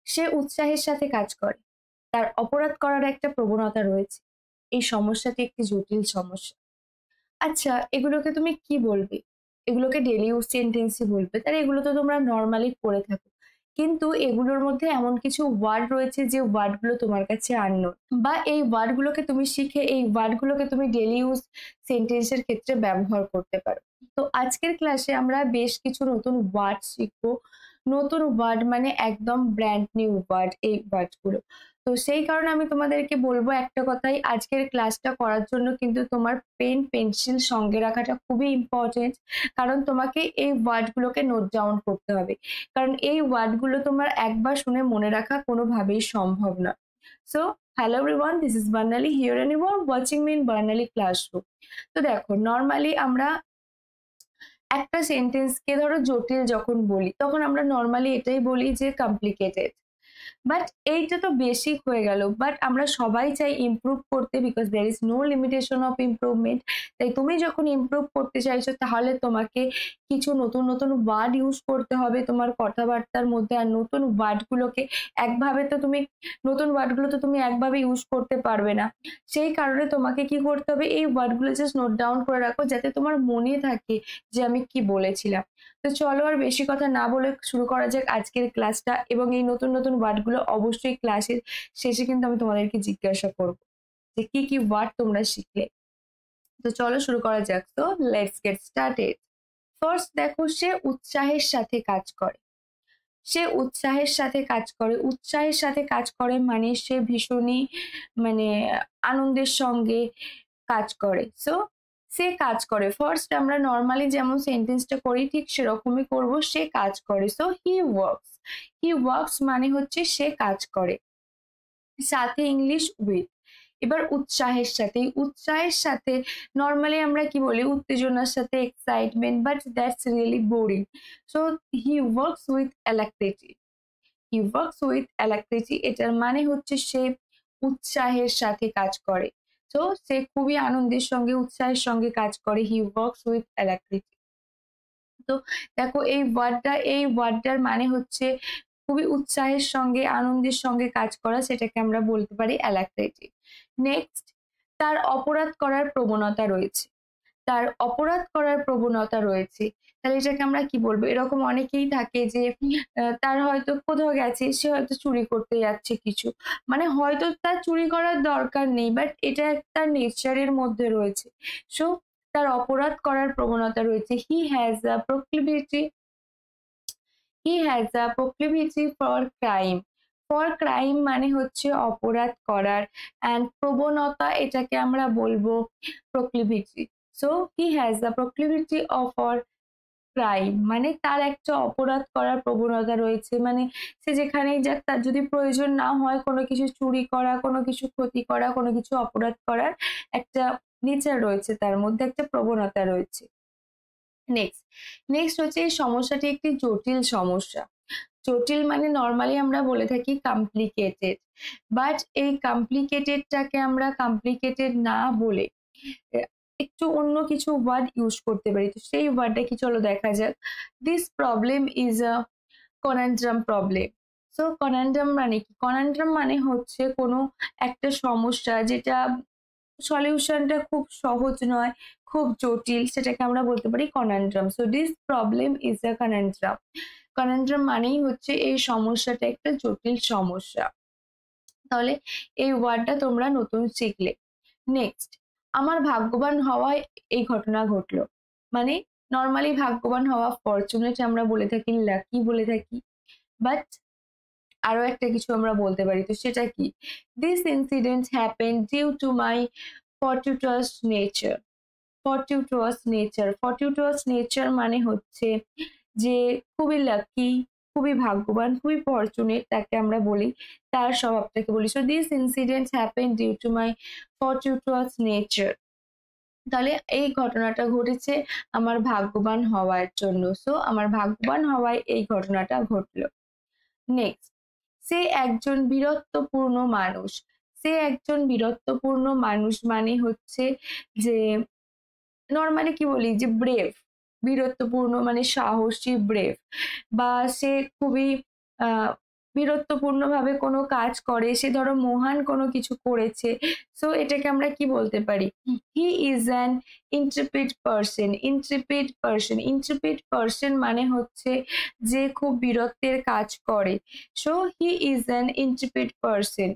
সে উৎসাহের সাথে কাজ করে, তার অপরাধ করার একটা প্রবণতা রয়েছে। এই সমস্যাটি একটি জটিল সমস্যা। আচ্ছা, এগুলোকে তুমি কি বলবে? এগুলোকে ডেইলি ইউজ সেন্টেন্সই বলবে, তাহলে এগুলো তো তোমরা নর্মালি করে থাকো। কিন্তু এগুলোর মধ্যে এমন কিছু ওয়ার্ড রয়েছে যে ওয়ার্ডগুলো তোমার কাছে আননোন, বা এই ওয়ার্ডগুলোকে তুমি শিখে এই ওয়ার্ডগুলোকে তুমি ডেইলি ইউজ সেন্টেন্সের ক্ষেত্রে ব্যবহার করতে পারো। তো আজকের ক্লাসে আমরা বেশ কিছু নতুন ওয়ার্ড শিখবো। নতুন ওয়ার্ড মানে একদম ব্র্যান্ড নিউ ওয়ার্ড, এই ওয়ার্ডগুলো। তো সেই কারণে আমি তোমাদেরকে বলবো একটা কথাই, আজকের ক্লাসটা করার জন্য কিন্তু তোমার পেন পেন্সিল সঙ্গে রাখাটা খুবই ইম্পর্টেন্ট। কারণ তোমাকে এই ওয়ার্ডগুলোকে নোট ডাউন করতে হবে, কারণ এই ওয়ার্ডগুলো তোমার একবার শুনে মনে রাখা কোনোভাবেই সম্ভব না। So hello everyone, this is Barnali here and you are watching me in Barnali classroom. তো দেখো, নর্মালি আমরা একটা সেন্টেন্সকে ধরো জটিল যখন বলি তখন আমরা নর্মালি এটাই বলি যে কমপ্লিকেটেড। বাট এইটা তো বেসিক হয়ে গেল, বাট আমরা সবাই চাই ইমপ্রুভ করতে, because there is no limitation of improvement. তাই তুমি যখন ইমপ্রুভ করতে চাইছো তাহলে তোমাকে কিছু নতুন নতুন ওয়ার্ড ইউজ করতে হবে তোমার কথাবার্তার মধ্যে। আর নতুন ওয়ার্ডগুলোকে একভাবে তো তুমি নতুন ওয়ার্ডগুলো তো তুমি একভাবে ইউজ করতে পারবে না। সেই কারণে তোমাকে কি করতে হবে, এই ওয়ার্ডগুলো জাস্ট নোট ডাউন করে রাখো যাতে তোমার মনে থাকে যে আমি কি বলেছিলাম। তো চলো আর বেশি কথা না বলে শুরু করা যাক আজকের ক্লাসটা। এবং এই নতুন নতুন ওয়ার্ডগুলো অবশ্যই ক্লাসের শেষে কিন্তু আমি তোমাদেরকে জিজ্ঞাসা করব যে কি কি ওয়ার্ড তোমরা শিখলে। তো চলো শুরু করা যাক। তো লেটস গেট স্টার্টেড। ফার্স্ট দেখো, সে উৎসাহের সাথে কাজ করে। সে উৎসাহের সাথে কাজ করে, উৎসাহের সাথে কাজ করে মানে সে ভীষণই মানে আনন্দের সঙ্গে কাজ করে। সো সে কাজ করে, ফার্স্ট আমরা নর্মালি যেমন সেন্টেন্সটা করি ঠিক সেরকমই করব, সে কাজ করে। So he works. He works মানে হচ্ছে সে কাজ করে, সাথে ইংলিশ উইথ। এবার উৎসাহের সাথে, উৎসাহের সাথে নর্মালি আমরা কি বলি, উত্তেজনার সাথে, excitement, but that's really boring. So he works with alacrity. He works with alacrity এটার মানে হচ্ছে সে উৎসাহের সাথে কাজ করে। তো সে খুবই আনন্দের সঙ্গে উৎসাহের সঙ্গে কাজ করে, হি ওয়ার্কস উইথ অ্যালাক্রিটি। তো দেখো এই ওয়ার্ডটার মানে হচ্ছে খুবই উৎসাহের সঙ্গে আনন্দের সঙ্গে কাজ করা, সেটাকে আমরা বলতে পারি অ্যালাক্রিটি। নেক্সট, তার অপরাধ করার প্রবণতা রয়েছে। তার অপরাধ করার প্রবণতা রয়েছে, তাহলে এটাকে আমরা কি বলবো? এরকম অনেকেই থাকে যে তার হয়তো কোথাও গেছে, সে হয়তো চুরি করতে যাচ্ছে কিছু, মানে হয়তো তার চুরি করার দরকার নেই, বাট এটা একটা নেচারের মধ্যে রয়েছে। সো তার অপরাধ করার প্রবণতা রয়েছে। He has a proclivity for crime. For crime মানে হচ্ছে অপরাধ করার, অ্যান্ড প্রবণতা এটাকে আমরা বলবো proclivity. So he has a proclivity for crime মানে তার একটা অপরাধ করার প্রবণতা রয়েছে, মানে সে যেখানেই যাক তার যদি প্রয়োজন না হয় কোনো কিছু চুরি করা, কোনো কিছু ক্ষতি করা, কোনো কিছু অপরাধ করার একটা নেচার রয়েছে, তার মধ্যে একটা প্রবণতা রয়েছে। নেক্সট, নেক্সট হচ্ছে এই সমস্যাটি একটি জটিল সমস্যা। জটিল মানে নর্মালি আমরা বলে থাকি কমপ্লিকেটেড, বাট এই কমপ্লিকেটেডটাকে আমরা কমপ্লিকেটেড না বলে একটু অন্য কিছু ওয়ার্ড ইউজ করতে পারি। তো সেই ওয়ার্ডটা কি চলো দেখা যাক। This problem is a conundrum problem. So conundrum মানে কি? কনান্ড্রাম মানে হচ্ছে কোনো একটা সমস্যা যেটা সলিউশনটা খুব সহজ নয়, খুব জটিল, সেটাকে আমরা বলতে পারি conundrum. So this problem is a conundrum. Conundrum মানেই হচ্ছে এই সমস্যাটা একটা জটিল সমস্যা। তাহলে এই ওয়ার্ডটা তোমরা নতুন শিখলে। নেক্সট, আমার ভাগ্যবান হওয়ায় এই ঘটনা ঘটলো। মানে নর্মালি ভাগ্যবান হওয়া ফরচুনেট আমরা বলে থাকি, লাকি বলে থাকি, বাট আরো একটা কিছু আমরা বলতে পারি। তো সেটা কি? This incident happen due to my fortuitous nature. Fortuitous nature, fortuitous nature মানে হচ্ছে যে খুবই লাকি, খুবই ভাগ্যবান, খুবই ফরচুনেট, তাকে আমরা বলি, তার স্বভাবটাকে বলি। So this incidents happen due to my fortuitous nature. তাহলে এই ঘটনাটা ঘটেছে আমার ভাগ্যবান হওয়ার জন্য। সো আমার ভাগ্যবান হওয়ায় এই ঘটনাটা ঘটলো। নেক্সট, সে একজন বীরত্বপূর্ণ মানুষ। সে একজন বীরত্বপূর্ণ মানুষ মানে হচ্ছে যে নর্মালি কি বলি যে ব্রেভ, বীরত্বপূর্ণ মানে সাহসী, ব্রেভ, বা সে খুবই বীরত্বপূর্ণভাবে কোনো কাজ করে, সে ধরো মহান কোনো কিছু করেছে, সো এটাকে আমরা কি বলতে পারি? He is an intrepid person. Intrepid person, intrepid person মানে হচ্ছে যে খুব বীরত্বের কাজ করে। So he is an intrepid person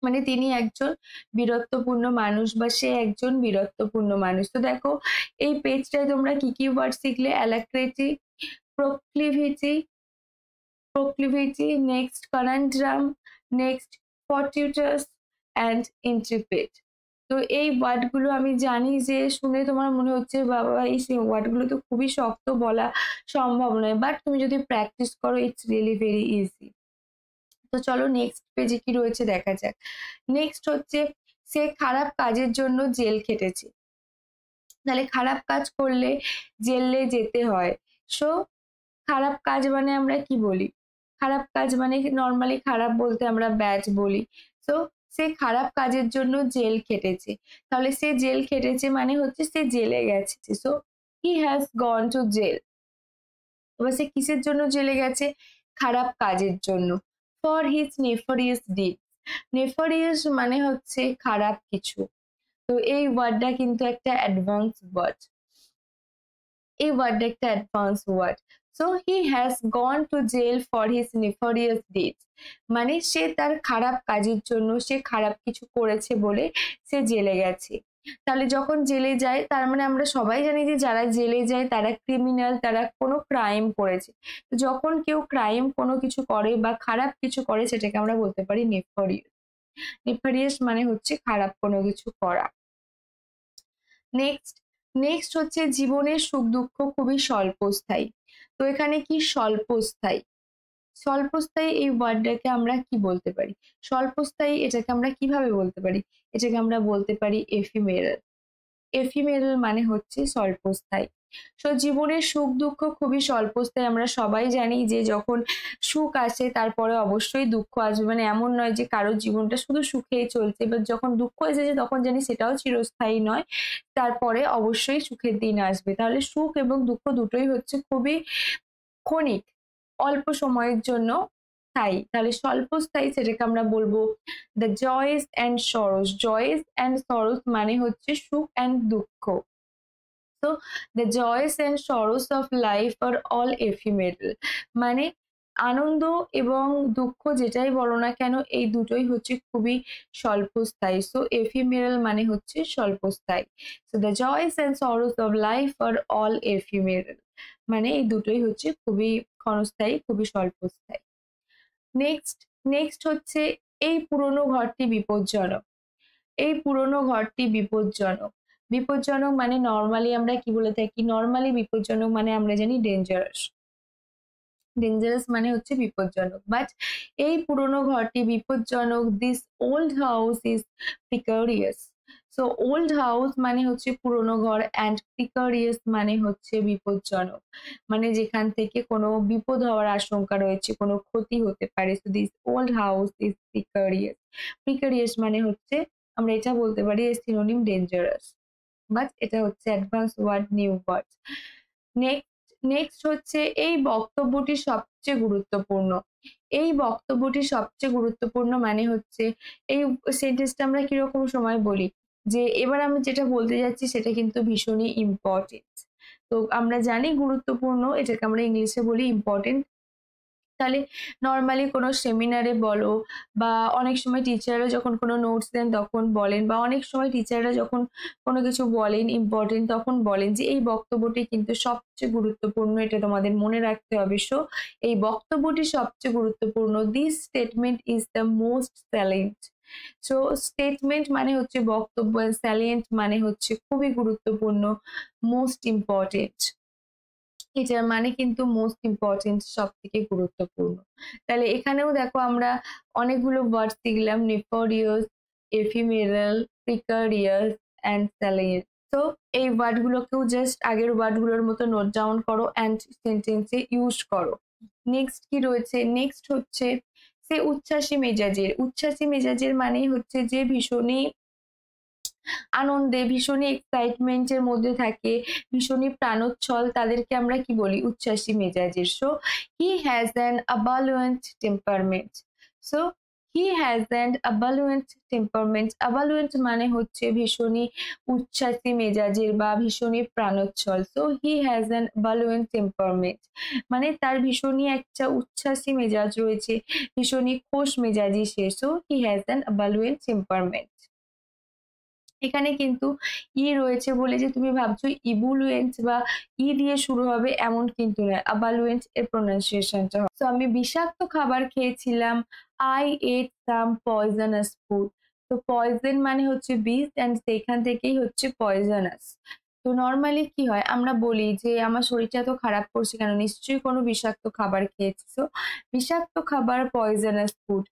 মানে তিনি একজন বীরত্বপূর্ণ মানুষ বা সে একজন বীরত্বপূর্ণ মানুষ। তো দেখো এই পেজটায় তোমরা কি কি ওয়ার্ড শিখলে? অ্যালাক্রিটি, প্রক্লিভিটি, নেক্সট কনান্ড্রাম, নেক্সট ফর্টিউটাস অ্যান্ড ইন্ট্রিপিড। তো এই ওয়ার্ডগুলো আমি জানি যে শুনে তোমার মনে হচ্ছে বাবা এই ওয়ার্ডগুলো তো খুবই শক্ত, বলা সম্ভব নয়, বাট তুমি যদি প্র্যাকটিস করো ইটস রিয়েলি ভেরি ইজি। তো চলো নেক্সট পেজে কি রয়েছে দেখা যাক। নেক্সট হচ্ছে সে খারাপ কাজের জন্য জেল খেটেছে। তাহলে খারাপ কাজ করলে জেলে যেতে হয়। সো খারাপ কাজ মানে আমরা কি বলি? খারাপ কাজ মানে নর্মালি খারাপ বলতে আমরা ব্যাড বলি। সো সে খারাপ কাজের জন্য জেল খেটেছে। তাহলে সে জেল খেটেছে মানে হচ্ছে সে জেলে গেছে। So he has gone to jail. এবার সে কিসের জন্য জেলে গেছে? খারাপ কাজের জন্য। For his nefarious deed. Nefarious মানে হচ্ছে খারাপ কিছু। তো এই ওয়ার্ডটা কিন্তু একটা অ্যাডভান্স ওয়ার্ড। এই ওয়ার্ডটা একটা advance word. So he has gone to jail for his nefarious deeds. মানে সে তার খারাপ কাজের জন্য, সে খারাপ কিছু করেছে বলে সে জেলে গেছে। তাহলে যখন জেলে যায় তার মানে আমরা সবাই জানি যে যারা জেলে যায় তারা ক্রিমিনাল, তারা কোনো ক্রাইম করেছে। যখন কেউ ক্রাইম কোনো কিছু করে বা খারাপ কিছু করে সেটাকে আমরা বলতে পারি নেফারিয়াস। নেফারিয়াস মানে হচ্ছে খারাপ কোনো কিছু করা। নেক্সট নেক্সট হচ্ছে জীবনের সুখ দুঃখ খুবই স্বল্পস্থায়ী। তো এখানে কি স্বল্পস্থায়ী? স্বল্পস্থায়ী এই ওয়ার্ডটাকে আমরা কি বলতে পারি? স্বল্পস্থায়ী এটাকে আমরা কিভাবে বলতে পারি? এটাকে আমরা বলতে পারি এফিমেরাল। এফিমেরাল মানে হচ্ছে স্বল্পস্থায়ী। সো জীবনের সুখ দুঃখ খুবই স্বল্পস্থায়ী। আমরা সবাই জানি যে যখন সুখ আসে তারপরে অবশ্যই দুঃখ আসবে, মানে এমন নয় যে কারোর জীবনটা শুধু সুখেই চলছে, এবার যখন দুঃখ এসেছে তখন জানি সেটাও চিরস্থায়ী নয়, তারপরে অবশ্যই সুখের দিন আসবে। তাহলে সুখ এবং দুঃখ দুটোই হচ্ছে খুবই ক্ষণিক, অল্প সময়ের জন্য স্থায়ী। তাহলে স্বল্পস্থায়ী সেটাকে আমরা বলবো the joys and sorrows. Joys and sorrows মানে হচ্ছে সুখ অ্যান্ড দুঃখ। তো the joys and sorrows of life R all ephemeral. মানে আনন্দ এবং দুঃখ যেটাই বলো না কেন এই দুটোই হচ্ছে খুবই স্বল্পস্থায়ী। সো এফিমেরাল মানে হচ্ছে স্বল্পস্থায়ী। So the joys and sorrows of life R all ephemeral মানে এই দুটোই হচ্ছে খুবই ক্ষণস্থায়ী, খুবই স্বল্পস্থায়ী। নেক্সট নেক্সট হচ্ছে এই পুরনো ঘরটি বিপজ্জনক। এই পুরনো ঘরটি বিপজ্জনক। বিপজ্জনক মানে নর্মালি আমরা কি বলে থাকি? নর্মালি বিপজ্জনক মানে আমরা জানি ডেঞ্জারাস। ডেঞ্জারাস মানে হচ্ছে বিপজ্জনক, বাট এই পুরনো ঘরটি বিপজ্জনক। This old house is precarious. So old house মানে হচ্ছে পুরনো ঘর, অ্যান্ড প্রিকারিয়াস মানে হচ্ছে বিপজ্জনক, মানে যেখান থেকে কোনো বিপদ হওয়ার আশঙ্কা রয়েছে, কোনো ক্ষতি হতে পারে। So this old house is precarious. Precarious মানে হচ্ছে আমরা এটা বলতে পারি সিনোনিম ডেঞ্জারাস, বাট এটা হচ্ছে advance word, new word. Next হচ্ছে এই বক্তব্যটি সবচেয়ে গুরুত্বপূর্ণ। এই বক্তব্যটি সবচেয়ে গুরুত্বপূর্ণ মানে হচ্ছে এই সেন্টেন্সটা আমরা কিরকম সময় বলি যে এবার আমি যেটা বলতে যাচ্ছি সেটা কিন্তু ভীষণই ইম্পর্টেন্ট। তো আমরা জানি গুরুত্বপূর্ণ এটাকে আমরা ইংলিশে বলি ইম্পর্টেন্ট। তাহলে নর্মালি কোনো সেমিনারে বলো বা অনেক সময় টিচাররা যখন কোনো নোটস দেন তখন বলেন, বা অনেক সময় টিচাররা যখন কোনো কিছু বলেন ইম্পর্টেন্ট তখন বলেন যে এই বক্তব্যটি কিন্তু সবচেয়ে গুরুত্বপূর্ণ, এটা তোমাদের মনে রাখতে হবে। সো এই বক্তব্যটি সবচেয়ে গুরুত্বপূর্ণ। This statement is the most salient. So statement মানে হচ্ছে বক্তব্য, স্যালিয়েন্ট মানে হচ্ছে খুবই গুরুত্বপূর্ণ, মোস্ট ইম্পর্টেন্ট। এটার মানে কিন্তু মোস্ট ইম্পর্টেন্ট, সব থেকে গুরুত্বপূর্ণ। তাহলে এখানেও দেখো আমরা অনেকগুলো ওয়ার্ড শিখলাম, নেফোরিয়াস, এফিমেরাল, প্রিকারিয়াস অ্যান্ড স্যালিয়েন্ট। তো এই ওয়ার্ডগুলোকেও জাস্ট আগের ওয়ার্ডগুলোর মতো নোট ডাউন করো অ্যান্ড সেন্টেন্সে ইউজ করো। নেক্সট কি রয়েছে? নেক্সট হচ্ছে সে উচ্ছ্বাসী মেজাজের। উচ্ছ্বাসী মেজাজের মানেই হচ্ছে যে ভীষণই আনন্দে ভীষণই এক্সাইটমেন্টের মধ্যে থাকে, ভীষণই প্রাণোচ্ছল, তাদেরকে আমরা কি বলি? উচ্ছ্বাসী মেজাজের। So he has an ebullient temperament. So he has an ebullient temperament. Ebullient মানে হচ্ছে ভীষণই উচ্ছ্বাসী মেজাজের বা ভীষণই প্রাণোচ্ছল। So he has an ebullient temperament মানে তার ভীষণই একটা উচ্ছ্বাসী মেজাজ রয়েছে, ভীষণই খোশ মেজাজি সে। So he has an ebullient temperament. এখানে কিন্তু রয়েছে বলে যে তুমি ভাবছো ইবুলুয়েন্ট বা দিয়ে শুরু হবে এমন কিন্তু নয়, আবালুয়েন্ট এর প্রোনাউন্সিয়েশনটা হয়। তো আমি বিষাক্ত খাবার খেয়েছিলাম, I ate some poisonous food. তো পয়জন মানে হচ্ছে বিষ অ্যান্ড সেখান থেকেই হচ্ছে পয়জনাস। তো নর্মালি কি হয়, আমরা বলি যে আমার শরীরটা এত খারাপ করছে কেন, নিশ্চয়ই কোনো বিষাক্ত খাবার খেয়েছি। তো বিষাক্ত খাবার পয়জনাস ফুড,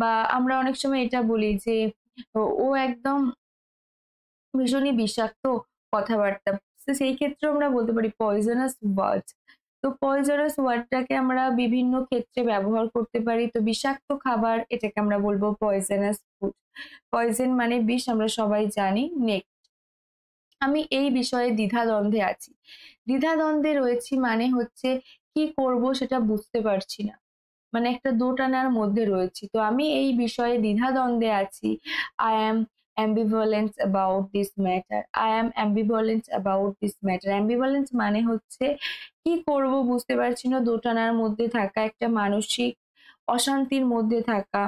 বা আমরা অনেক সময় এটা বলি যে ও একদম ভীষণই বিষাক্ত কথাবার্তা। তো সেই ক্ষেত্রে আমরা বলতে পারি পয়জনাস ওয়ার্ড। তো পয়জনাস ওয়ার্ডটাকে আমরা বিভিন্ন ক্ষেত্রে ব্যবহার করতে পারি। তো বিষাক্ত খাবার এটাকে আমরা বলবো পয়জনাস ফুড। পয়জন মানে বিষ, আমরা সবাই জানি। নেক্সট, আমি এই বিষয়ে দ্বিধাদ্বন্দ্বে আছি। দ্বিধাদ্বন্দ্বে রয়েছি মানে হচ্ছে কি করব সেটা বুঝতে পারছি না, মানে একটা দোটানার মধ্যে রয়েছি। তো আমি এই বিষয়ে দ্বিধাদ্বন্দ্বে আছি। I am ambivalent about this matter. I am ambivalent about this matter. Ambivalent মানে হচ্ছে কি করব বুঝতে পারছি না, দোটানার মধ্যে থাকা, একটা মানসিক অশান্তির মধ্যে থাকা,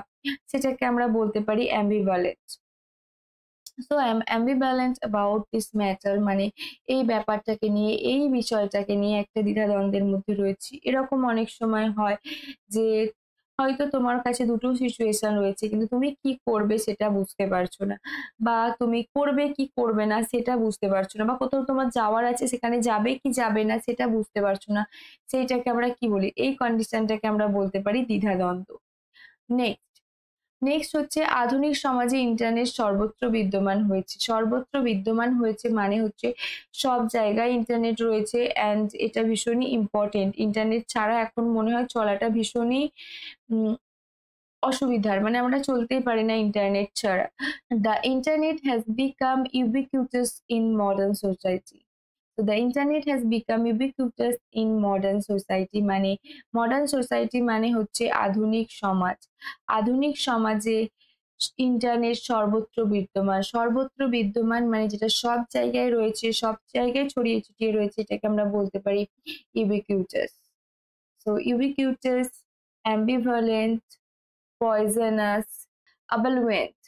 সেটাকে আমরা বলতে পারি ambivalent. So I am ambivalent about this matter মানে এই ব্যাপারটাকে নিয়ে, এই বিষয়টাকে নিয়ে একটা দ্বিধাদ্বন্দ্বের মধ্যে রয়েছি। এরকম অনেক সময় হয় যে হয়তো তোমার কাছে দুটো সিচুয়েশন রয়েছে, কিন্তু তুমি কি করবে সেটা বুঝতে পারছো না, বা তুমি করবে কি করবে না সেটা বুঝতে পারছো না, বা কোথাও তোমার যাওয়ার আছে সেখানে যাবে কি যাবে না সেটা বুঝতে পারছো না। সেইটাকে আমরা কি বলি? এই কন্ডিশনটাকে আমরা বলতে পারি দ্বিধাদ্বন্দ্ব। নেক্সট, হচ্ছে আধুনিক সমাজে ইন্টারনেট সর্বত্র বিদ্যমান হয়েছে। সর্বত্র বিদ্যমান হয়েছে মানে হচ্ছে সব জায়গায় ইন্টারনেট রয়েছে, অ্যান্ড এটা ভীষণই ইম্পর্টেন্ট। ইন্টারনেট ছাড়া এখন মনে হয় চলাটা ভীষণই অসুবিধার, মানে আমরা চলতেই পারি না ইন্টারনেট ছাড়া। The internet has become ubiquitous in modern society. তো the internet has become ubiquitous in modern society মানে মডার্ন সোসাইটি মানে হচ্ছে আধুনিক সমাজ। আধুনিক সমাজে ইন্টারনেট সর্বত্র বিদ্যমান। সর্বত্র বিদ্যমান মানে যেটা সব জায়গায় রয়েছে, সব জায়গায় ছড়িয়ে ছিটিয়ে রয়েছে, এটাকে আমরা বলতে পারি ইউবিকুইটাস। So ইউবিকুইটাস, অ্যাম্বিভ্যালেন্ট, poisonous, আবালুয়েন্ট।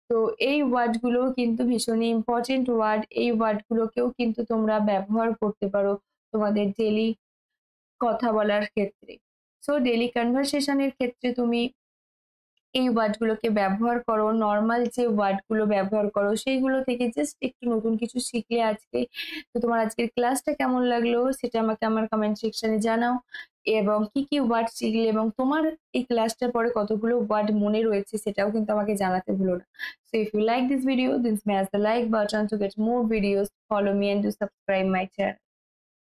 তো এই ওয়ার্ডগুলো কিন্তু ভীষণই ইম্পর্টেন্ট ওয়ার্ড। এই ওয়ার্ডগুলোকেও কিন্তু তোমরা ব্যবহার করতে পারো তোমাদের ডেলি কথা বলার ক্ষেত্রে। সো ডেলি কনভারসেশনের ক্ষেত্রে তুমি এই ওয়ার্ডগুলোকে ব্যবহার করো। নর্মাল যে ওয়ার্ডগুলো ব্যবহার করো সেইগুলো থেকে জাস্ট একটু নতুন কিছু শিখলে আজকে। তো তোমার আজকের ক্লাসটা কেমন লাগলো সেটা আমাকে আমার কমেন্ট সেকশনে জানাও, এবং কি কি ওয়ার্ড শিখলে এবং তোমার এই ক্লাসটার পরে কতগুলো ওয়ার্ড মনে রয়েছে সেটাও কিন্তু আমাকে জানাতে ভুলো না। So if you like this video, then smash the like button to get more videos. Follow me and do subscribe my channel.